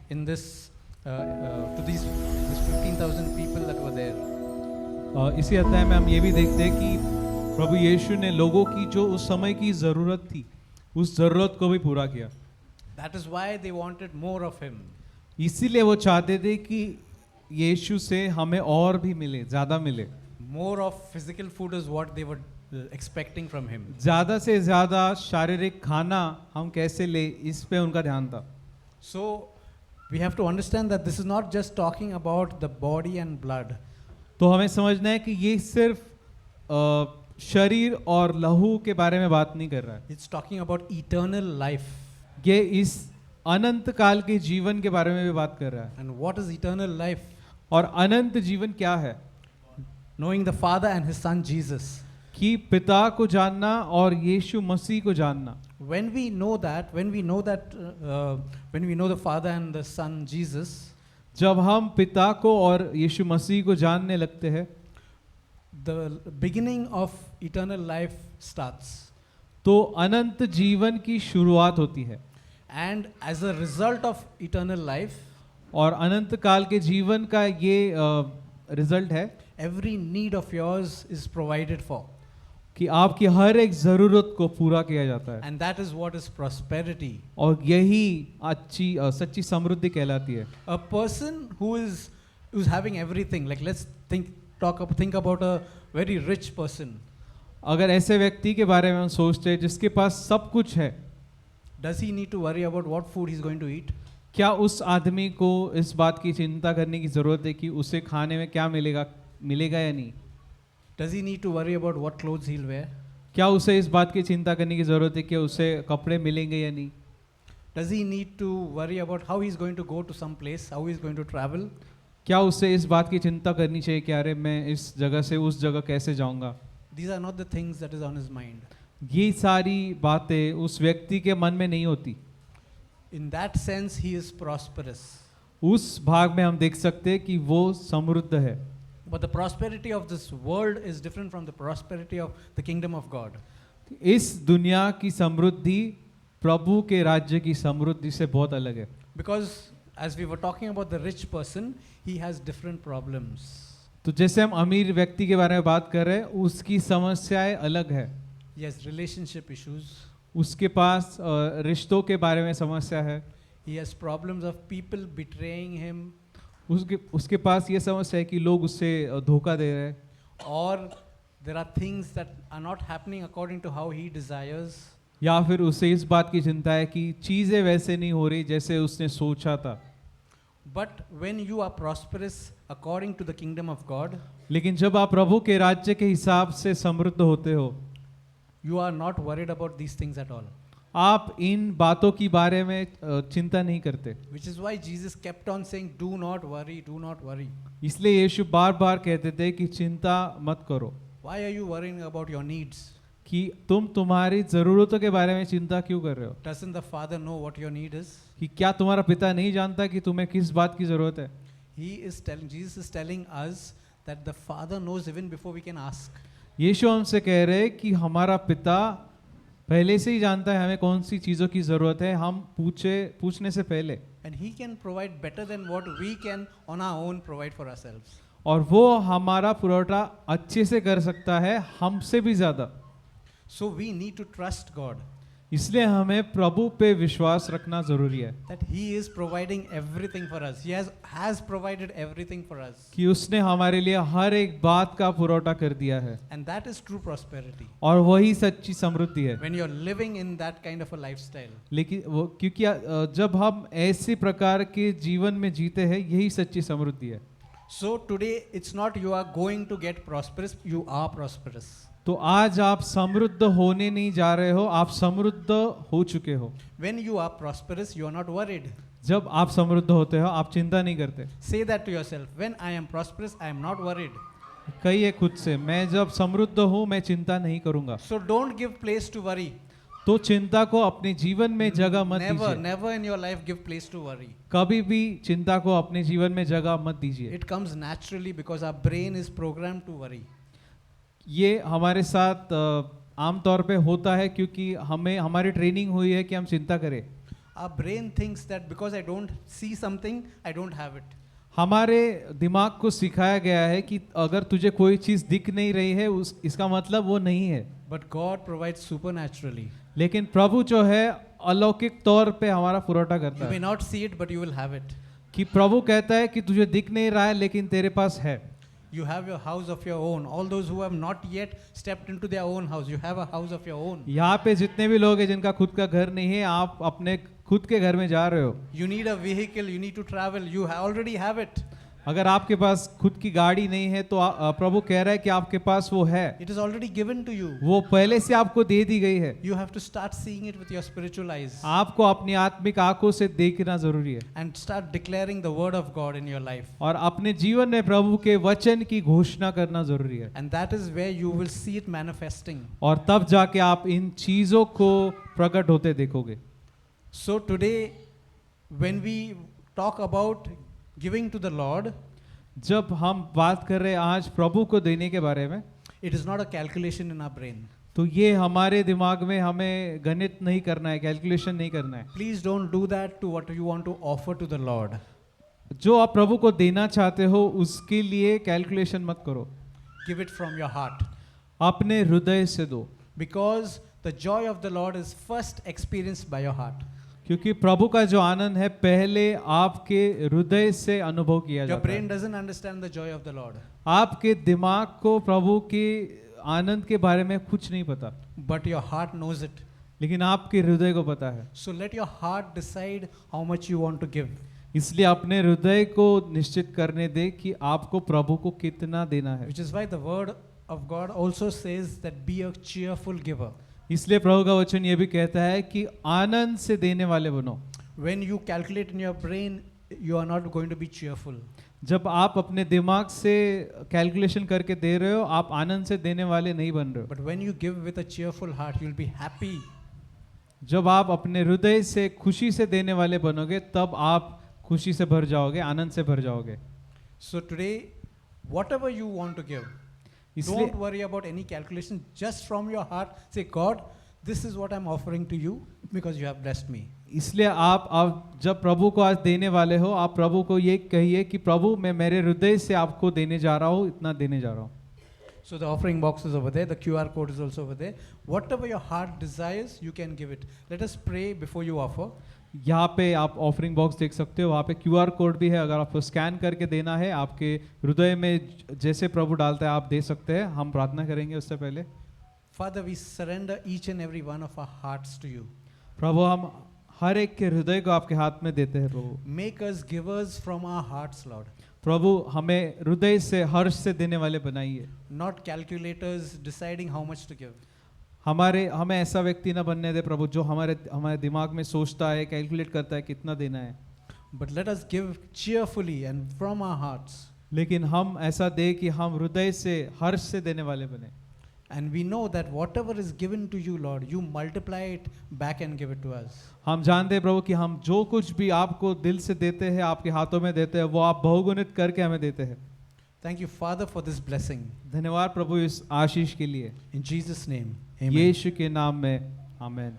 in to these 15,000 people that were there. इसी अध्याय में हम ये भी देखते हैं कि प्रभु यीशु ने लोगों की जो उस समय की ज़रूरत थी उस ज़रूरत को भी पूरा किया। That is why they wanted more of him. इसीलिए वो चाहते थे कि यीशु से हमें और भी मिले, ज़्यादा मिले। More of physical food is what they were expecting from him. ज़्यादा से ज़्यादा शारीरिक खाना हम कैसे ले, इस पे उनका ध्यान था। So we have to understand that this is not just talking about the body and blood. तो हमें समझना है कि ये सिर्फ शरीर और लहू के बारे में बात नहीं कर रहा है, It's talking about eternal life. ये इस अनंत काल के जीवन के बारे में भी बात कर रहा है। And what is eternal life? और अनंत जीवन क्या है? Knowing the Father and His Son Jesus. कि पिता को जानना और यीशु मसीह को जानना। When we know the Father and the Son Jesus, जब हम पिता को और यीशु मसीह को जानने लगते हैं, the beginning of eternal life starts. तो अनंत जीवन की शुरुआत होती है। And as a result of eternal life, और अनंत काल के जीवन का ये रिजल्ट है every need of yours is provided for. कि आपकी हर एक ज़रूरत को पूरा किया जाता है। And that is what is prosperity. और यही अच्छी सच्ची समृद्धि कहलाती है। A person who's having everything, like let's think about a very rich person. अगर ऐसे व्यक्ति के बारे में हम सोचते हैं जिसके पास सब कुछ है, Does he need to worry about what food he's going to eat? क्या उस आदमी को इस बात की चिंता करने की ज़रूरत है कि उसे खाने में क्या मिलेगा या नहीं? Does he need to worry about what clothes he'll wear? क्या उसे इस बात की चिंता करने की ज़रूरत है कि उसे कपड़े मिलेंगे या नहीं? Does he need to worry about how he's going to go to some place, how he's going to travel? क्या उसे इस बात की चिंता करनी चाहिए कि अरे मैं इस जगह से उस जगह कैसे जाऊंगा? These are not the things that is on his mind. ये सारी बातें उस व्यक्ति के मन में नहीं होती। In that sense, he is prosperous. उस भाग में हम देख सकते हैं कि वो समृद्ध है। But the prosperity of this world is different from the prosperity of the kingdom of God. इस दुनिया की समृद्धि प्रभु के राज्य की समृद्धि से बहुत अलग है। Because as we were talking about the rich person, he has different problems. तो जैसे हम अमीर व्यक्ति के बारे में बात कर रहे हैं, उसकी समस्याएं अलग है। He has relationship issues. उसके पास रिश्तों के बारे में समस्या है। He has problems of people betraying him. उसके पास ये समस्या है कि लोग उससे धोखा दे रहे हैं। Or there are things that are not happening according to how he desires. या फिर उसे इस बात की चिंता है कि चीज़ें वैसे नहीं हो रही जैसे उसने सोचा था। But when you are prosperous according to the kingdom of God, लेकिन जब आप प्रभु के राज्य के हिसाब से समृद्ध होते हो, you are not worried about these things at all. आप इन बातों की बारे में चिंता नहीं करते। Which is why Jesus kept on saying, "Do not worry, do not worry." इसलिए यीशु बार बार कहते थे कि चिंता मत करो। Why are you worrying about your needs? कि तुम्हारी ज़रूरतों के बारे में चिंता क्यों कर रहे हो? Doesn't the Father know what your need is? कि क्या तुम्हारा पिता नहीं जानता कि तुम्हें किस बात की ज़रूरत है? Jesus is telling us that the Father knows even before we can ask. यीशु हमसे कह रहे हैं कि हमारा पिता पहले से ही जानता है हमें कौन सी चीज़ों की ज़रूरत है, हम पूछने से पहले। And He can provide better than what we can on our own provide for ourselves. और वो हमारा पुरवठा अच्छे से कर सकता है, हमसे भी ज़्यादा। So we need to trust God. इसलिए हमें प्रभु पे विश्वास रखना ज़रूरी है That He is providing everything for us. He has provided everything for us. कि उसने हमारे लिए हर एक बात का पुरवठा कर दिया है। And that is true prosperity. और वही सच्ची समृद्धि है। When you're living in that kind of a lifestyle. लेकिन वो क्योंकि जब हम ऐसे प्रकार के जीवन में जीते हैं, यही सच्ची समृद्धि है। So today it's not you are going to get prosperous, you are prosperous. तो आज आप समृद्ध होने नहीं जा रहे हो, आप समृद्ध हो चुके हो। When you are prosperous, you are not worried. जब आप समृद्ध होते हो, आप चिंता नहीं करते। Say that to yourself. When I am prosperous, I am not worried. कहिए खुद से, मैं जब समृद्ध हूँ, मैं चिंता नहीं करूँगा। So don't give place to worry. तो चिंता को अपने जीवन में जगह मत दीजिए। Never in your life give place to worry. कभी भी चिंता को अपने जीवन में जगह मत दीजिए। It comes naturally because our brain is programmed to worry. ये हमारे साथ आम तौर पे होता है क्योंकि हमें हमारी ट्रेनिंग हुई है कि हम चिंता करें। Our brain thinks that because I don't see something, I don't have it. हमारे दिमाग को सिखाया गया है कि अगर तुझे कोई चीज दिख नहीं रही है इसका मतलब वो नहीं है। But God provides supernaturally. लेकिन प्रभु जो है अलौकिक तौर पे हमारा पुरौठा करता You may है not see it, but you will have it. कि प्रभु कहता है कि तुझे दिख नहीं रहा है लेकिन तेरे पास है। You have your house of your own. All those who have not yet stepped into their own house, you have a house of your own. यहाँ पे जितने भी लोग हैं जिनका खुद का घर नहीं है, आप अपने खुद के घर में जा रहे हो। You need a vehicle, you need to travel, you already have it. अगर आपके पास खुद की गाड़ी नहीं है तो प्रभु कह रहा है कि आपके पास वो है, It is already given to you. वो पहले से आपको दे दी गई है। You have to start seeing it with your spiritual eyes आपको अपनी आत्मिक आंखों से देखना जरूरी है and start declaring the word of God in your life. और अपने जीवन में प्रभु के वचन की घोषणा करना जरूरी है। And that is where you will see it manifesting. और तब जाके आप इन चीजों को प्रकट होते देखोगे। So today, when we talk about giving to the Lord, जब हम बात कर रहे हैं आज प्रभु को देने के बारे में, it is not a calculation in our brain. तो ये हमारे दिमाग में हमें गणित नहीं करना है, कैलकुलेशन नहीं करना है। Please don't do that to what you want to offer to the Lord. जो आप प्रभु को देना चाहते हो उसके लिए कैलकुलेशन मत करो, Give it from your heart. अपने हृदय से दो, Because the joy of the Lord is first experienced by your heart. क्योंकि प्रभु का जो आनंद है पहले आपके हृदय से अनुभव किया Your जाता brain है। doesn't understand the joy of the Lord. आपके दिमाग को प्रभु के आनंद के बारे में कुछ नहीं पता, But your heart knows it. लेकिन आपके हृदय को पता है। So let your heart decide how much you want to give. इसलिए अपने हृदय को निश्चित करने दे कि आपको प्रभु को कितना देना है। Which is why the word of God also says that be a cheerful giver. इसलिए प्रभु का वचन ये भी कहता है कि आनंद से देने वाले बनो। When you calculate in your brain, you are not going to be cheerful. जब आप अपने दिमाग से कैलकुलेशन करके दे रहे हो, आप आनंद से देने वाले नहीं बन रहे हो। But when you give with a cheerful heart, you'll be happy. जब आप अपने हृदय से खुशी से देने वाले बनोगे तब आप खुशी से भर जाओगे, आनंद से भर जाओगे। So today, whatever you want to give, इसलिए don't worry about any calculation. Just from your heart, say, God, this is what I'm offering to you because you have blessed me. इसलिए आप जब प्रभु को आज देने वाले हो, आप प्रभु को ये कहिए कि प्रभु मैं मेरे हृदय से आपको देने जा रहा हूँ, इतना देने जा रहा हूँ। So the offering box is over there. The QR code is also over there. Whatever your heart desires, you can give it. Let us pray before you offer. यहाँ पे आप ऑफरिंग बॉक्स देख सकते हो, वहाँ पे QR कोड भी है, अगर आपको स्कैन करके देना है आपके हृदय में जैसे प्रभु डालता है आप दे सकते हैं। हम प्रार्थना करेंगे उससे पहले। Father, we surrender each and every one of our hearts to you. प्रभु हम हर एक के हृदय को आपके हाथ में देते हैं प्रभु। Make us givers from our hearts, Lord. प्रभु हमें हृदय से हर्ष से देने वाले बनाइए, Not calculators deciding how much to give. हमें ऐसा व्यक्ति ना बनने दे प्रभु जो हमारे दिमाग में सोचता है, कैलकुलेट करता है कितना देना है, But let us give cheerfully and from our hearts. लेकिन हम ऐसा दे कि हम हृदय से हर्ष से देने वाले बने। And we know that whatever is given to you, Lord, you multiply it back and give it to us. हम जानते हैं प्रभु कि हम जो कुछ भी आपको दिल से देते हैं, आपके हाथों में देते हैं, वो आप बहुगुणित करके हमें देते हैं। Thank you, Father, for this blessing. धन्यवाद प्रभु इस आशीष के लिए। In Jesus' name, amen. यीशु के नाम में आमीन।